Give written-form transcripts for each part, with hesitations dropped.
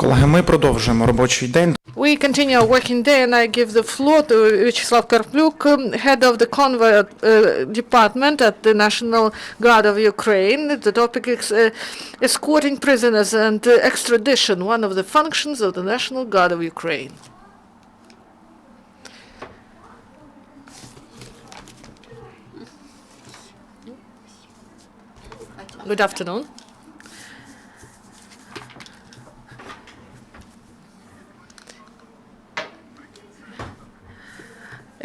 Колеги, ми продовжуємо робочий день. We continue our working day, and I give the floor to Vyacheslav Karplyuk, head of the convoy department at the National Guard of Ukraine. The topic is escorting prisoners and extradition, one of the functions of the National Guard of Ukraine. Good afternoon.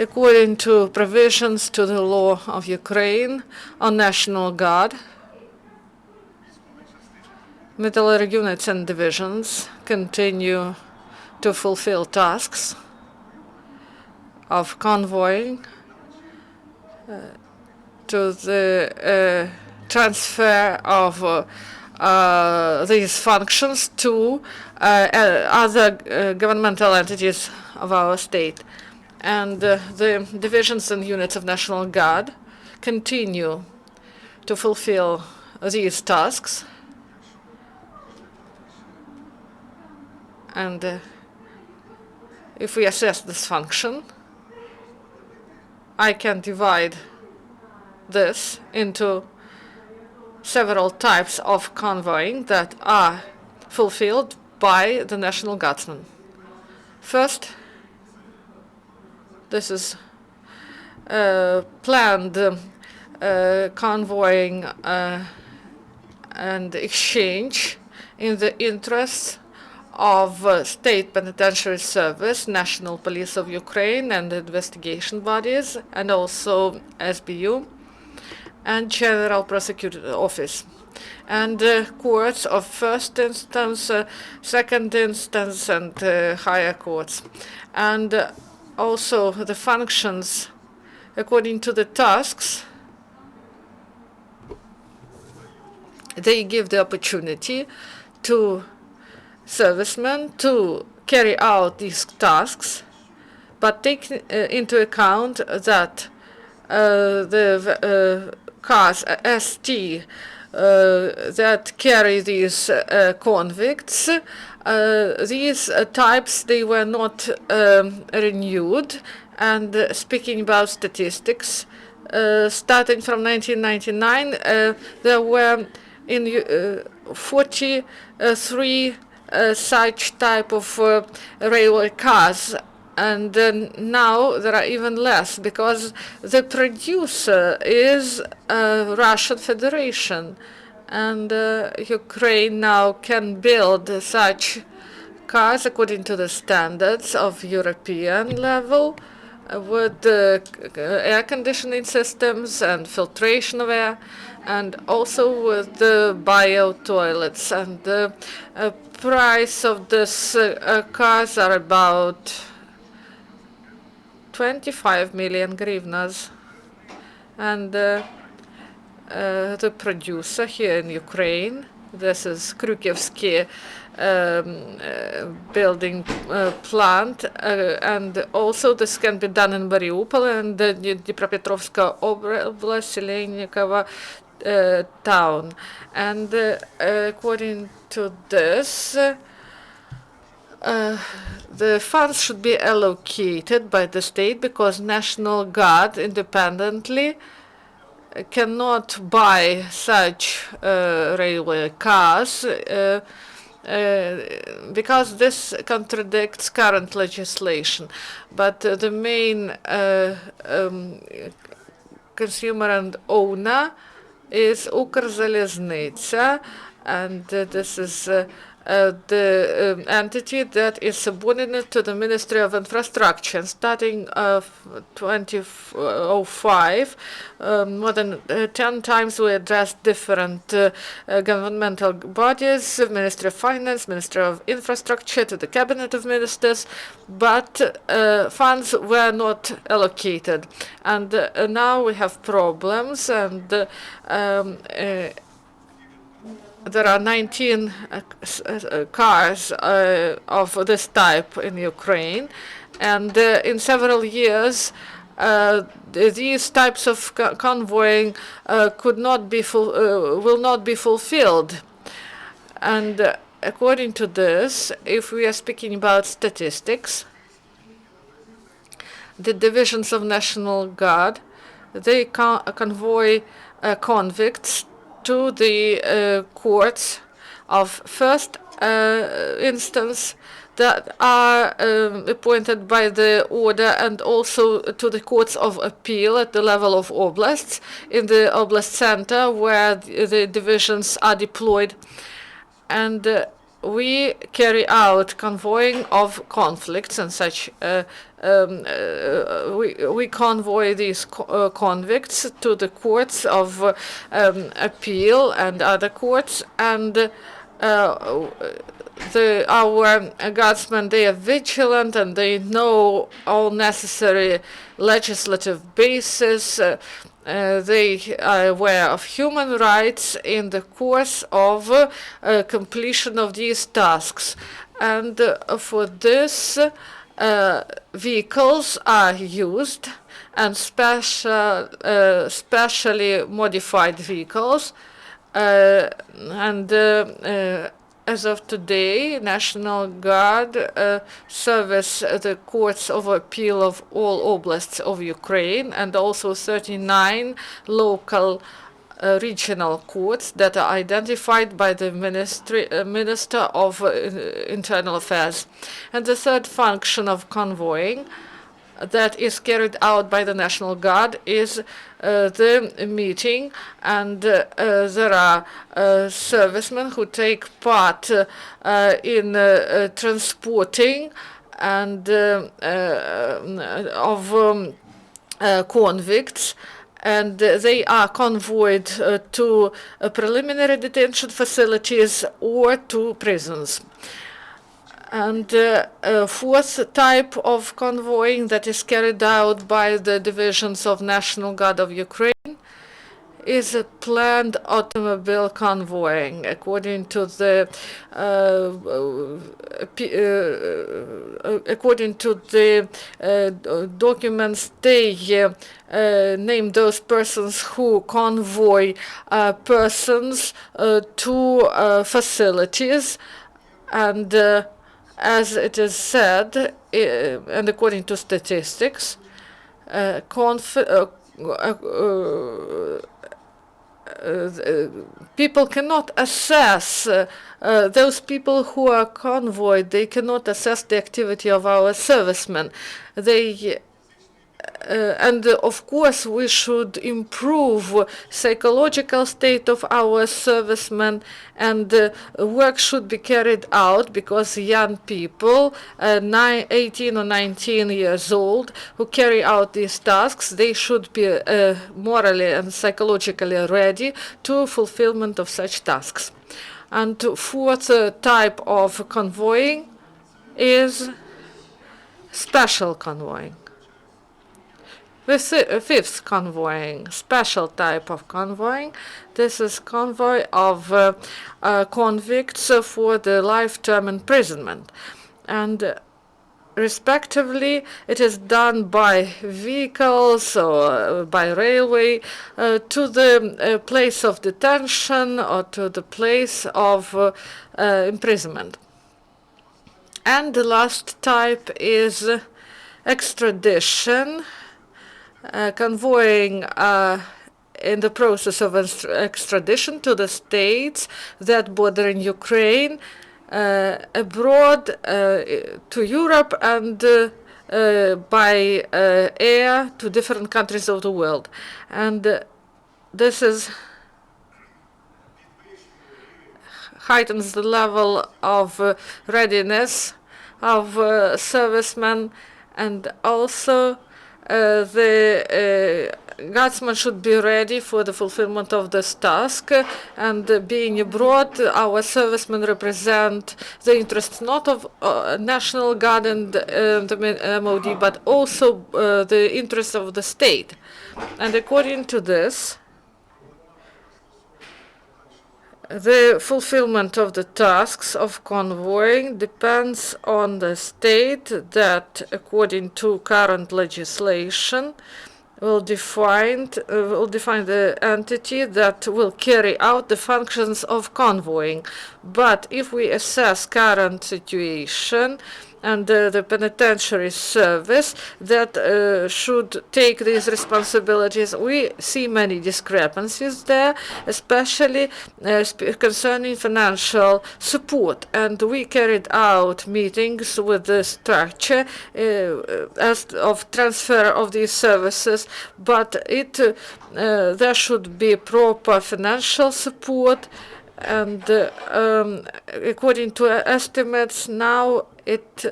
According to provisions to the law of Ukraine on National Guard, military units and divisions continue to fulfill tasks of convoying to the transfer of these functions to other governmental entities of our state. And the divisions and units of National Guard continue to fulfill these tasks. And if we assess this function, I can divide this into several types of convoying that are fulfilled by the National Guardsmen. First, this is planned convoying and exchange in the interests of State Penitentiary Service, National Police of Ukraine, and investigation bodies, and also SBU, and General Prosecutor Office, and courts of first instance, second instance, and higher courts. And also the functions according to the tasks, they give the opportunity to servicemen to carry out these tasks, but take into account that the cars ST that carry these convicts, these types, they were not renewed. And speaking about statistics, starting from 1999, there were in 43 such type of railway cars. And now there are even less, because the producer is Russian Federation. And Ukraine now can build such cars according to the standards of European level, with air conditioning systems and filtration of air, and also with the bio toilets. And the price of these cars are about 25 million hryvnias. And the producer here in Ukraine, this is Krykievsky building plant, and also this can be done in Mariupol and the Dnipropetrovska Oblast, Selennikova town. And according to this, the funds should be allocated by the state, because National Guard independently cannot buy such railway cars, because this contradicts current legislation. But the main consumer and owner is Ukrzaliznytsia, and this is the entity that is subordinate to the Ministry of Infrastructure. Starting 2005, more than 10 times we addressed different governmental bodies, Ministry of Finance, Ministry of Infrastructure, to the Cabinet of Ministers, but funds were not allocated. And now we have problems, and there are 19 cars of this type in Ukraine, and in several years these types of convoying will not be fulfilled. And according to this, if we are speaking about statistics, the divisions of National Guard, they convoy convicts to the courts of first instance that are appointed by the order, and also to the courts of appeal at the level of oblasts, in the oblast center where the divisions are deployed. And we carry out convoying of conflicts and such. We convoy these convicts to the courts of appeal and other courts, and our guardsmen, they are vigilant and they know all necessary legislative basis. They are aware of human rights in the course of completion of these tasks. And for this, vehicles are used, and specially modified vehicles. As of today, National Guard service the courts of appeal of all oblasts of Ukraine, and also 39 local regional courts that are identified by the Minister of Internal Affairs. And the third function of convoying that is carried out by the National Guard is the meeting, and there are servicemen who take part in transporting and of convicts, and they are convoyed to preliminary detention facilities or to prisons. And fourth type of convoying that is carried out by the divisions of National Guard of Ukraine is a planned automobile convoying. According to the documents, they name those persons who convoy persons to facilities, and as it is said, and according to statistics, people cannot assess, those people who are convoyed, they cannot assess the activity of our servicemen. And of course, we should improve psychological state of our servicemen, and work should be carried out, because young people, 18 or 19 years old, who carry out these tasks, they should be morally and psychologically ready to fulfillment of such tasks. And fourth type of convoying is special convoying. The fifth convoying, special type of convoying, this is convoy of convicts for the life-term imprisonment. And respectively, it is done by vehicles or by railway to the place of detention or to the place of imprisonment. And the last type is extradition, convoying in the process of extradition to the states that border in Ukraine, abroad to Europe, and by air to different countries of the world. And this heightens the level of readiness of servicemen, and also the guardsmen should be ready for the fulfillment of this task. And being abroad, our servicemen represent the interests not of National Guard and the MOD, but also the interests of the state. And according to this, the fulfillment of the tasks of convoying depends on the state that, according to current legislation, will define the entity that will carry out the functions of convoying. But if we assess current situation and the penitentiary service that should take these responsibilities, we see many discrepancies there, especially concerning financial support. And we carried out meetings with the structure as of transfer of these services, but there should be proper financial support. And according to estimates, now it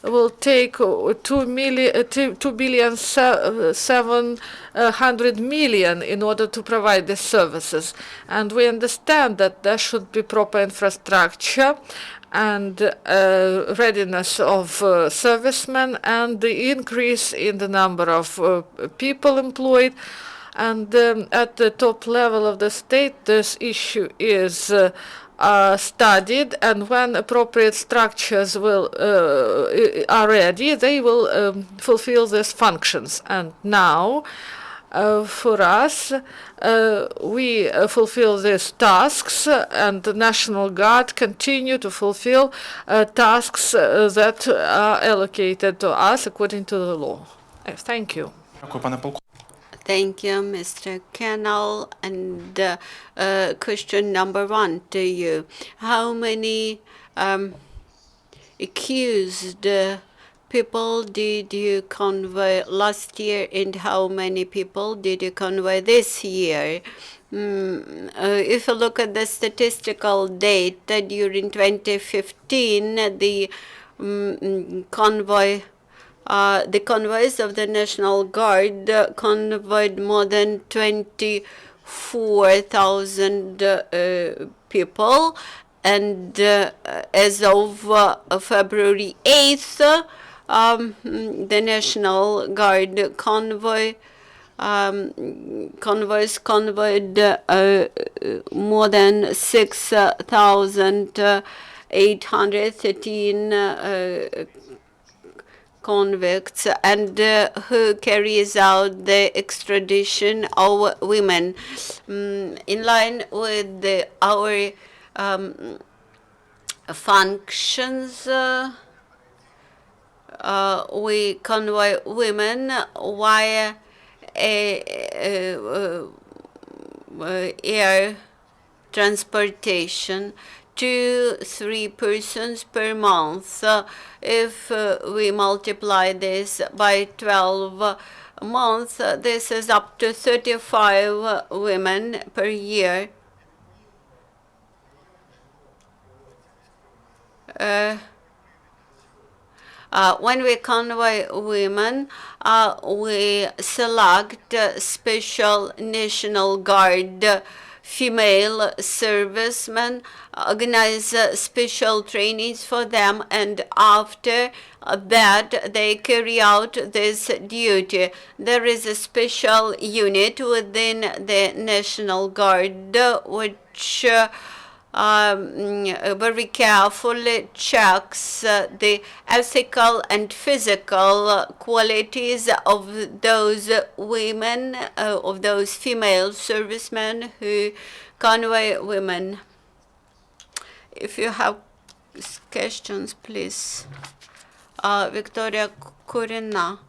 will take 2,700,000,000 in order to provide the services. And we understand that there should be proper infrastructure and readiness of servicemen and the increase in the number of people employed. And at the top level of the state, this issue is studied, and when appropriate structures are ready, they will fulfill these functions. And now, for us, we fulfill these tasks, and the National Guard continue to fulfill tasks that are allocated to us according to the law. Thank you. Дякую, пане полковнику. Thank you, Mr. Kennel. And question number 1 to you. How many accused people did you convoy last year, and how many people did you convoy this year? If you look at the statistical data during 2015, the convoys of the National Guard convoyed more than 24,000 people, and as of February 8th, the National Guard convoys convoyed more than 6,813 convicts, and who carries out the extradition of women. In line with our functions, we convoy women via air transportation, 2-3 persons per month. If we multiply this by 12 months, this is up to 35 women per year. When we convoy women, we select special National Guard female servicemen, organize special trainings for them, and after that they carry out this duty. There is a special unit within the National Guard which very carefully checks the ethical and physical qualities of those women, of those female servicemen who convoy women. If you have questions, please. Victoria Kurina.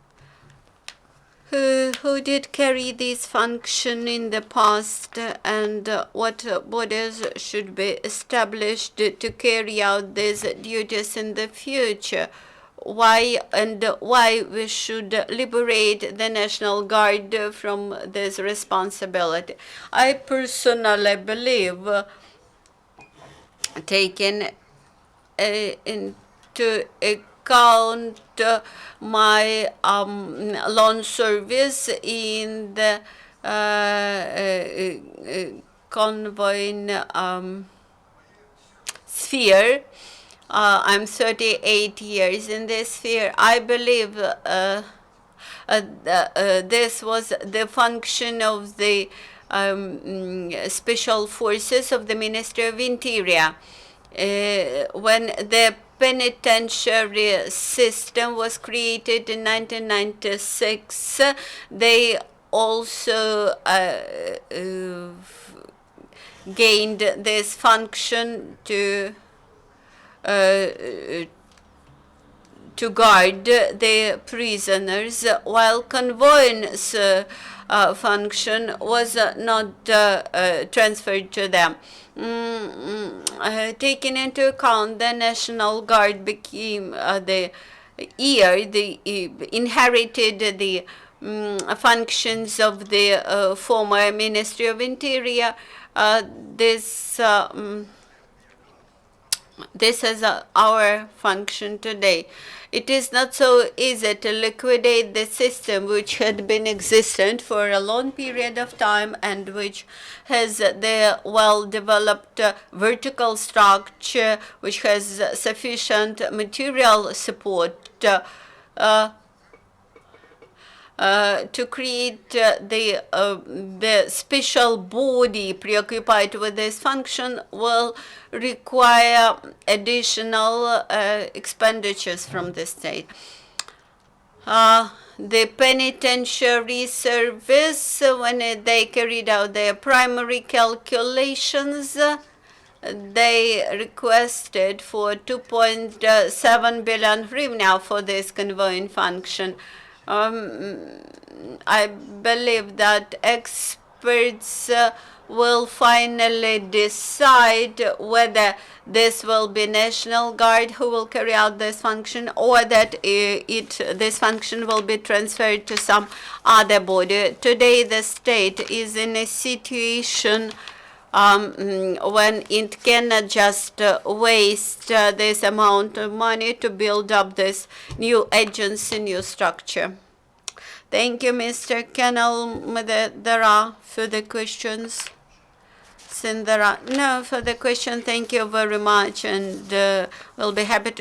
Who did carry this function in the past, and what bodies should be established to carry out these duties in the future? Why we should liberate the National Guard from this responsibility? I personally believe, taking into account my long service in the convoying sphere. I'm 38 years in this sphere. I believe this was the function of the special forces of the Ministry of Interior. When the penitentiary system was created in 1996. They also gained this function to guard the prisoners, while convoyance function was not transferred to them. Taking into account the National Guard became inherited the functions of the former Ministry of Interior. This is our function today. It is not so easy to liquidate the system which had been existent for a long period of time and which has the well-developed vertical structure, which has sufficient material support to create the special body preoccupied with this function will require additional expenditures from the state. The penitentiary service, when they carried out their primary calculations, they requested for 2.7 billion hryvnia for this convoying function. I believe that experts will finally decide whether this will be National Guard who will carry out this function, or that this function will be transferred to some other body. Today, the state is in a situation when it cannot just waste this amount of money to build up this new agency, new structure. Thank you, Mr. Kennel. There are further questions? Since there are no further questions, thank you very much, and we'll be happy to